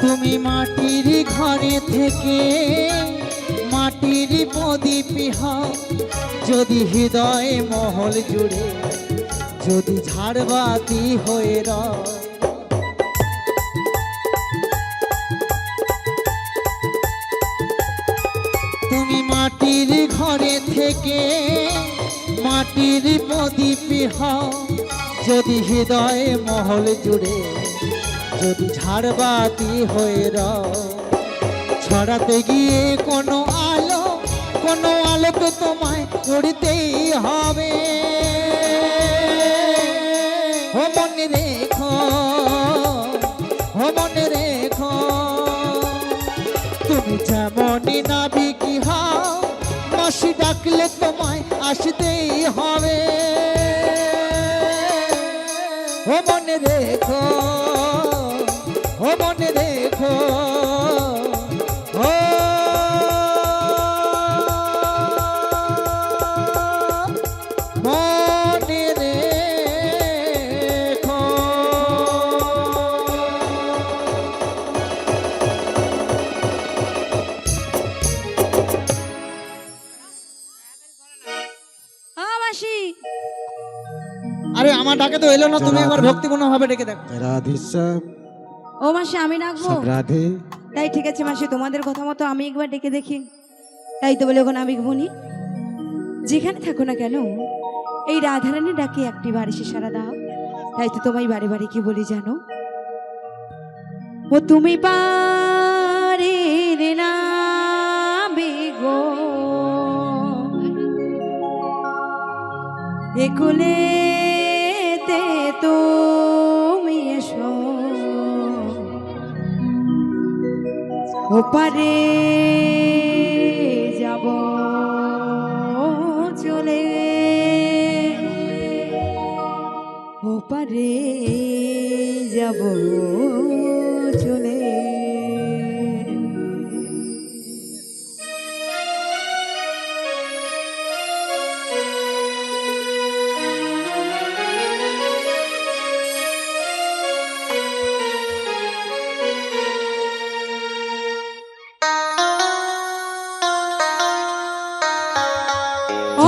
তুমি মাটির ঘরে থেকে মাটির প্রদীপ হও, যদি হৃদয় মহল জুড়ে যদি ঝাড়বাতি হয়ে রও। তুমি মাটির ঘরে থেকে মাটির প্রদীপ হও, যদি হৃদয় মহল জুড়ে যদি ঝাড়বাতি হয়ে রও। ছড়াতে গিয়ে কোনো আলো তো তোমায় উড়তেই হবে। ও মনে রেখো, ও মনে রেখো, তুমি যেমনই নাবিকি হও মাসি ডাকলে তোমায় আসতেই হবে। ও মনে রেখো, ও মনে রেখো, ও মনে রেখো। মাসি আরে আমার ডাকে তো এলো না, তুমি একবার ভক্তিপূর্ণ ভাবে ডেকে দেখো। রাধেশ্যাম ও মাসি আমি ডাকবো? রাধে তাই ঠিক আছে মাসি, তোমাদের কথা মতো আমি একবার ডেকে দেখি। তাই তো বলে ওখানে আমি বনি, যেখানে থাকো না কেন এই রাধারানী ডাকে একটি বার এসে সারা দাও। তাই তো তোমায় বারে বারে কি বলি জানো, ও তুমি পারে রে না বেগো একুলেতে তুমি এসো, ওপারে যাব চলে, ওপারে যাব চলে।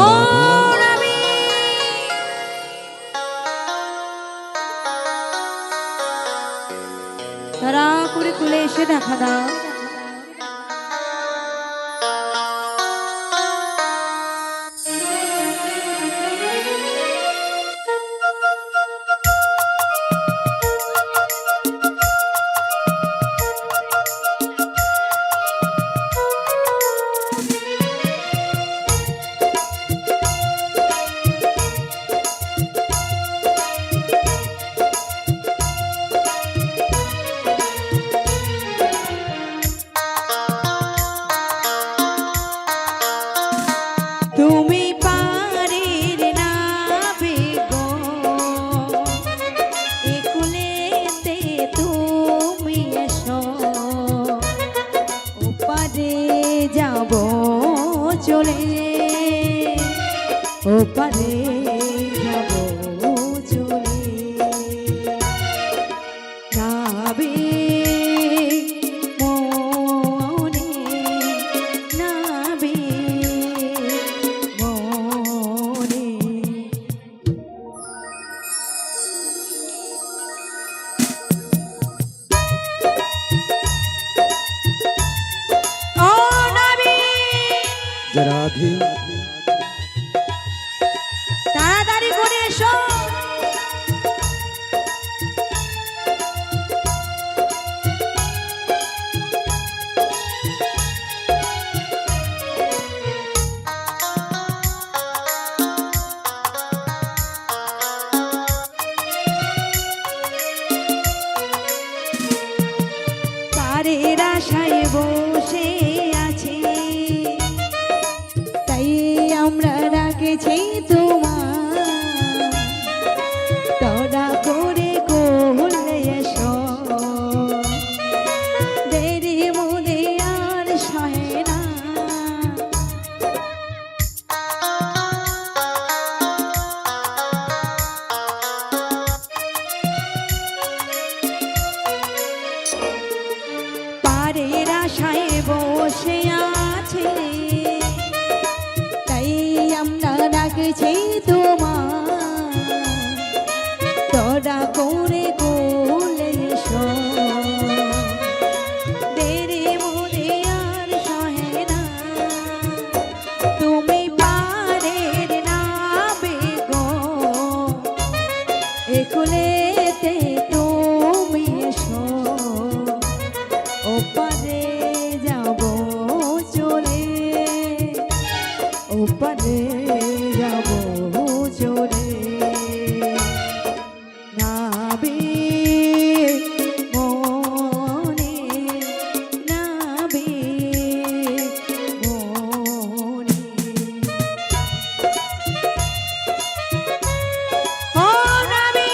ও রবি তারা করে তুলে এসে দেখা দাও। তুমি পারের না বেগো একুলেতে তুমি এসো, ওপারে যাব চলে, ওপারে যাব চলে। যাবে রাধে তাড়াতাড়ি করে এসো। তারের আশায় বসে আছে, তাই আমরা ডাকেছি তোমার। তড়া করে করলে এসো, দেরি মোদে আর সহে না। পারের আশায় বসে আছে, তাই আমরা ডাকছি তোমার। তড়া করে কোলে এসো, দেরি মোদে আর সহে না। তুমি পারের নাবে গো, একুলেতে তুমি এসো। ওপারে যাব চলে, ওপারে যাব চলে। নাবে মনে, নাবে মনে। ও নাবে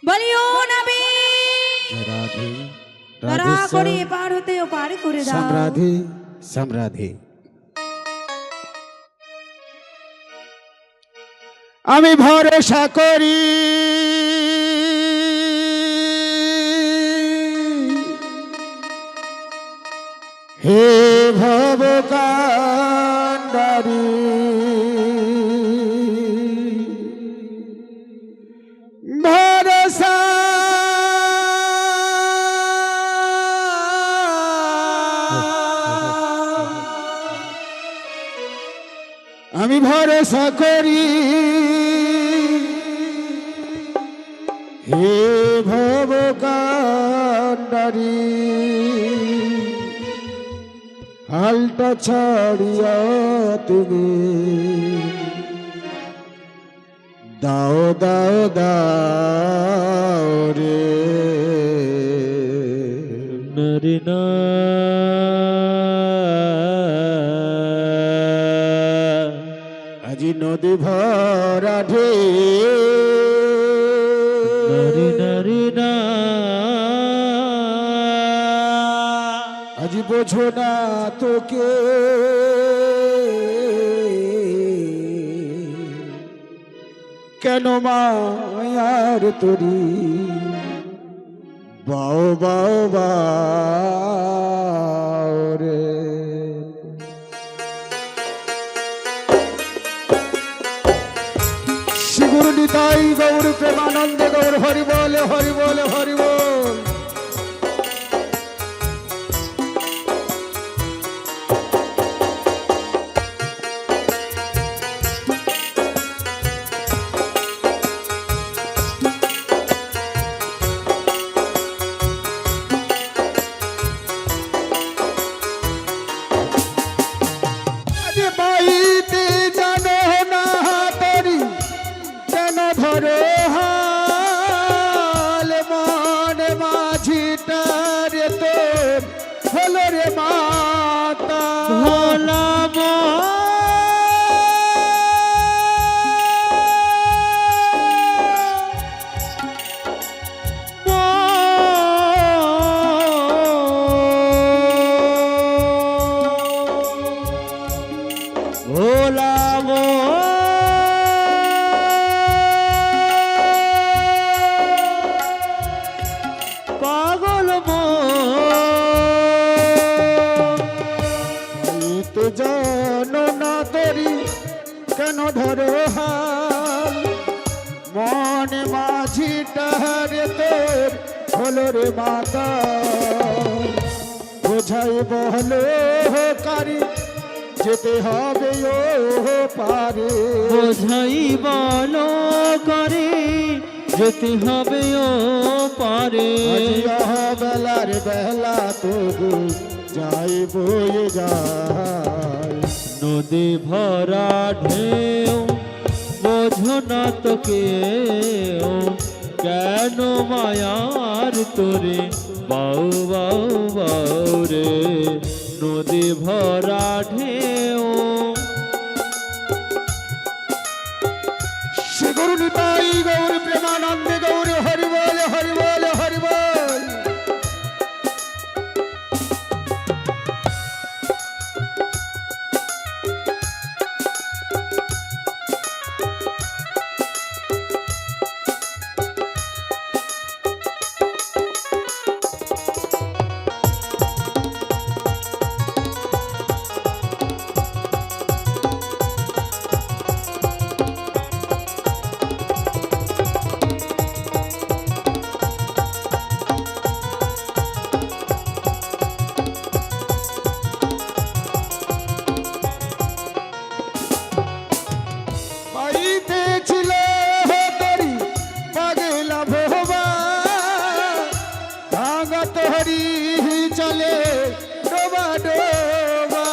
বলিও নাবে, রাধে তারা করে পার হতে ও পার করে দাও। সম্রাধে সম্রাধে আমি ভরসা করি হে ভবকান্ডারী ভরসা আমি ভরসা করি হে ভবকান্ডারী হালটা ছাড়িয়া তুমি দাও দাও দাও রে নরিনা আজি নদী ভরা ঢে নরিনা আজি বোঝো না তোকে কেন মায়ার তরি বাও বাও বাও রে শিগুর নিতাই গৌর প্রেমানন্দ গৌর হরি বল হরি বল হরি বল বাইতে জানো না তরি কেন ধরে হাল মা জানো না তরি কেন ধরো হাল মনে মাঝিটা রে তোর হলো রে মাতা বোঝাই বহলো কারি যেতে হবে ও পারে বোঝাই বলো করে যেতে হবে ও পারে বেলার বেলা তবু যাই বয়ে যায় নদী ভরা ঢেউ বোঝো না তো কেউ কেন মায়ার তোরে বাউ বাউ বাউ রে নদী ভরা ঢেউ শ্রী গুরু নিতাই গৌর প্রেমানন্দে গৌর হরি বল হরি বল হরি বল পাইতেছিল তরি পাগলা ভোবা ভাঙা তোহরি চলে ডোবা ডোবা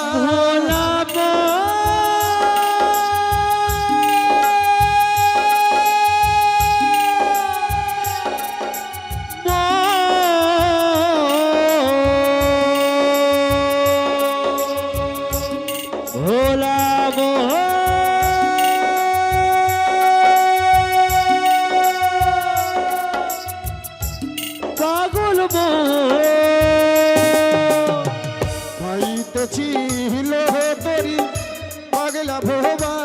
ভোলা ভোলা পাগল পাইতেছিল তরি পাগলা ভোবা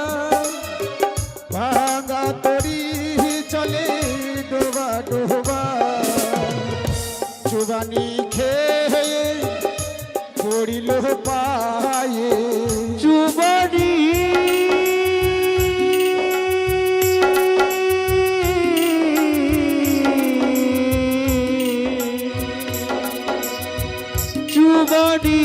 ভাঙা তরি চলে ডোবা ডোবা চুবানি খেয়ে পড়িল পায়ে চুবানি চুবানি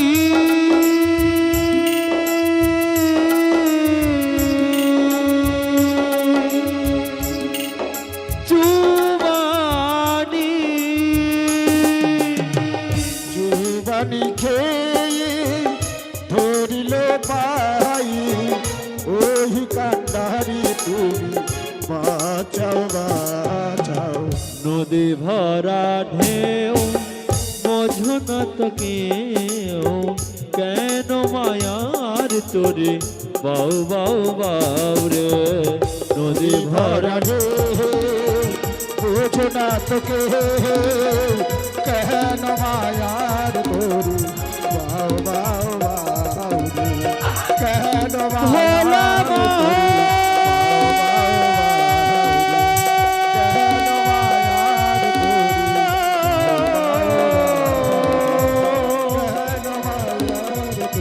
চুবানি চুবানি খেয়ে ধরিল পাই ওই কান্ডারি তুমি বাঁচাও বাঁচাও নদী ভরা ঢেউ বোঝো না তো কেউ কেন মায়ার তোরে বাউ বাউ বাউ রে নদী ভরা বোঝো না তোকে কেন মায়ার তোরু বাউ বাউ বাউ রে, কেন মায়ার তোরু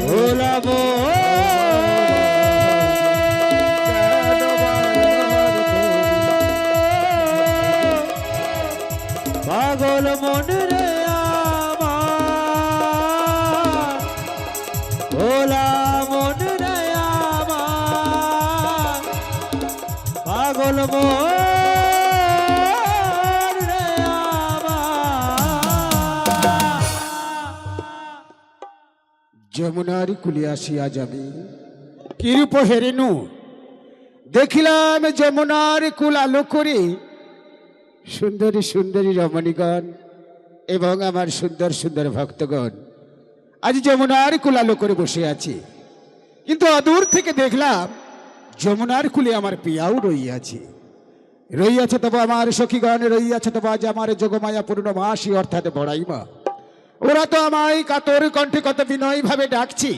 ভোলা পাগল মন রে আমার ভোলা মন রে আমার পাগল মন রে আমার যমুনার কুলে আসিয়া যাবে কিরূপ হেরেনু দেখিলাম যমুনার কুল আলো করে সুন্দরী সুন্দরী রমণীগণ এবং আমার সুন্দর সুন্দর ভক্তগণ আজ যমুনার কুল আলো করে বসে আছে, কিন্তু অদূর থেকে দেখলাম যমুনার কুলে আমার পিয়াও রইয়াছে তবে আমার সখীগণ রইয়াছে তবে আজ আমার যোগমায়া পূর্ণমাসী অর্থাৎ বড়াইমা। ওরা তো আমায় কাতর কণ্ঠে কত বিনয় ভাবে ডাকছি,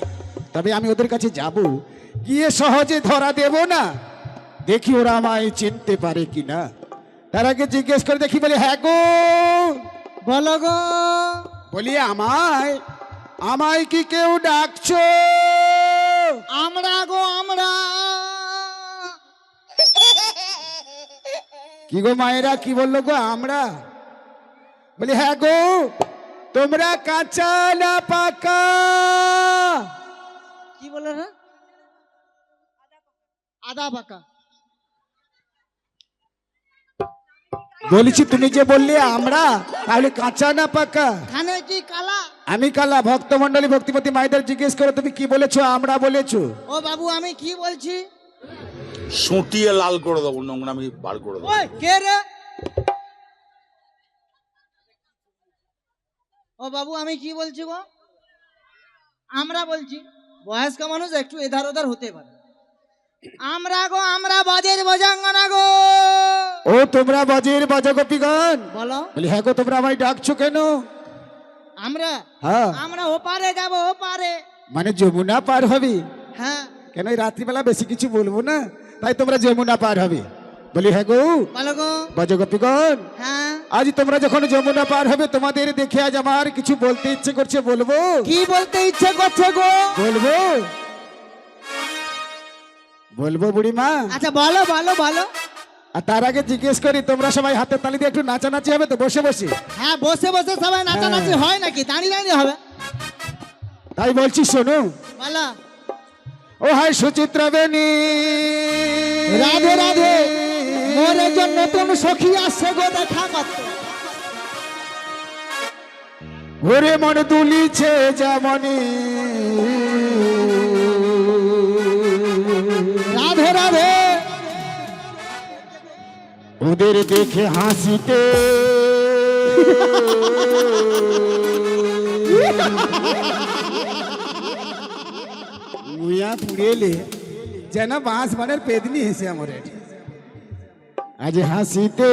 তবে আমি ওদের কাছে যাব, গিয়ে সহজে ধরা দেব না, দেখি ওরা আমায় চিনতে পারে কিনা। তার আগে জিজ্ঞেস করে দেখি, বলে হ্যাঁ গো, বলো গো, বলি আমায় আমায় কি কেউ ডাকছো? কি গো মায়েরা, কি বললো গো? আমরা বলি হ্যাঁ গো, তোমরা কাঁচা না পাকা? কি বলে রে? আদা পাকা। বলেছি তুমি যে বললে আমরা, তাহলে কাঁচা না পাকা? খানে কি কালা? আমি কালা। ভক্তমন্ডলী ভক্তিপতি মাইদের জিজ্ঞেস করো তুমি কি বলেছো? আমরা বলেছো। ও বাবু আমি কি বলছি? সুটিয়ে লাল করে দেবো, নোংরামি বার করে দেবো। ওই কে রে? ও বাবু আমি কি বলছি গো? আমরা বলছি। বয়স্ক মানুষ একটু এধার ওধার হতে পারে। আমরা গো, আমরা বাজের বজাঙ্গনা গো। ও তোমরা বাজের বাজা গোপীগণ, বলো। বলি হ্যাঁ গো, তোমরা আমায় ডাকছো কেন? আমরা হ্যাঁ, আমরা ওপারে যাব, ওপারে। মানে যমুনা পার হবে? হ্যাঁ। কেন এই রাত্রিবেলা বেশি কিছু বলবো না, তাই তোমরা যমুনা পার হবে। বলি হ্যাঁ গো বলো গো। বাজা গোপীগণ, হ্যাঁ। আজ তোমরা যখন যমুনা পার হবে, তোমাদের দেখে আজ আমার কিছু বলতে ইচ্ছে করছে। বলবো? কি বলতে ইচ্ছে করছে গো? বলবো? বলবো বুড়িমা? আচ্ছা বলো বলো বলো। আর তার আগে জিজ্ঞেস করি, তোমরা সবাই হাতের তালি দিয়ে একটু নাচানাচি হবে তো বসে বসে? হ্যাঁ বসে বসে সবাই নাচানাচি হয় নাকি? দাঁড়িয়ে দাঁড়িয়ে হবে? তাই বলছি শোনো। বলো। ও হাই সুচিত্রা বেনি, রাধে রাধে। মোর একজন নতুন সখী আসছে গো দেখা করতে। ওরে মন দুলিছে যেমনি, রাধে রাধে। ওদের দেখে হাসিতে মুয়া পুড়েলে যেন বাঁশ বানের পেদনি হেসে আমার এটি। আজ হাসিতে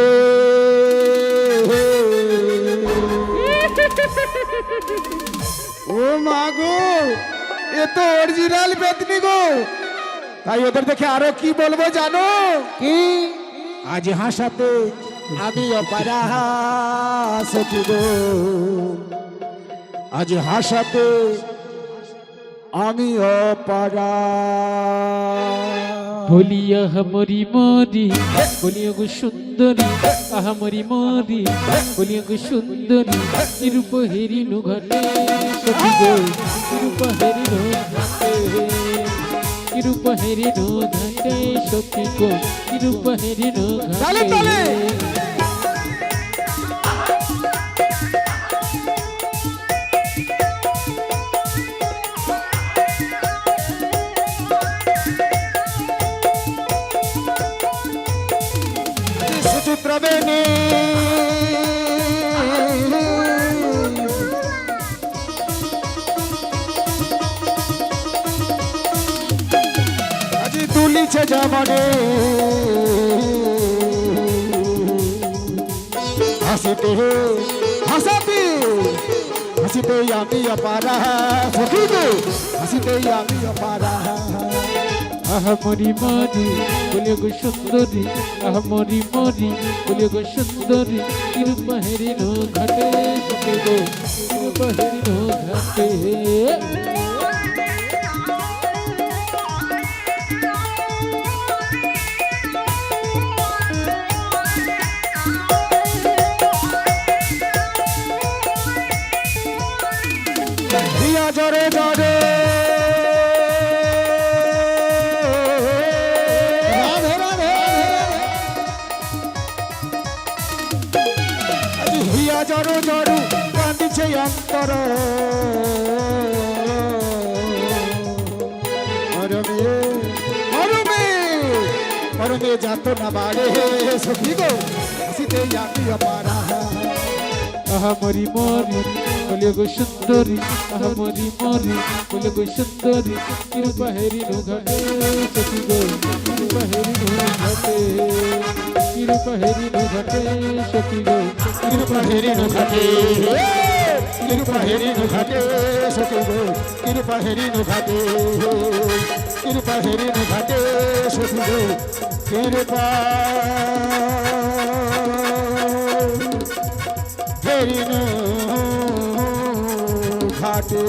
ও মা গো, এ তো অরিজিনাল পেদনি গো। তাই ওদের দেখে আরো কি বলবো জানো? কি? আজ হাসাতে আমি অপারা সখী গো, আজ হাসাতে আমি অপারা। বলিয়া মরি মরি, বলিয়া গো সুন্দরী, আহা মরি মরি, বলিয়া গো সুন্দরী, নিরূপ হেরিনু ঘটে সখী গো, নিরূপ হেরিনু ঘটে, নিরূপ হেরিনু ঘটে সখী গো, নিরূপ হেরিনু তালে তালে। ঘটে। সুচিত্রা বেনি, আজি তুলিছে জমনে, হাসিতে হাসাতে হাসিতে আমি অপারা সখী গো, হাসিতে আমি অপারা। আহা মরি মরি, বলিয়া গো সুন্দরী, আহা মরি মরি, বলিয়া গো সুন্দরী, নিরূপ হেরিনু ঘটে সখী গো, নিরূপ হেরিনু ঘটে। দিয়া জরে জরে, রাধে রাধে। আজি হিয়া জরু জরু কান্দিছে অন্তর, মরমে মরমে মরমে যাত না বাড়ে সখী গো, হাসিতে আমি অপারা। আহা মরি মরি, বলিয়া গো সুন্দরী, আহা মরি মরি, বলিয়া গো সুন্দরী, নিরূপ হেরিনু ঘটে সখী গো, নিরূপ হেরিনু ঘটে, নিরূপ হেরিনু ঘটে সখী গো, নিরূপ হেরিনু ঘটে। কৃপা হেরিনু ঘাটে সখী গো, কৃপা হেরিনু ঘাটে, কৃপা হেরিনু ঘাটে সখী গো, কৃপা হেরিনু ঘাটে।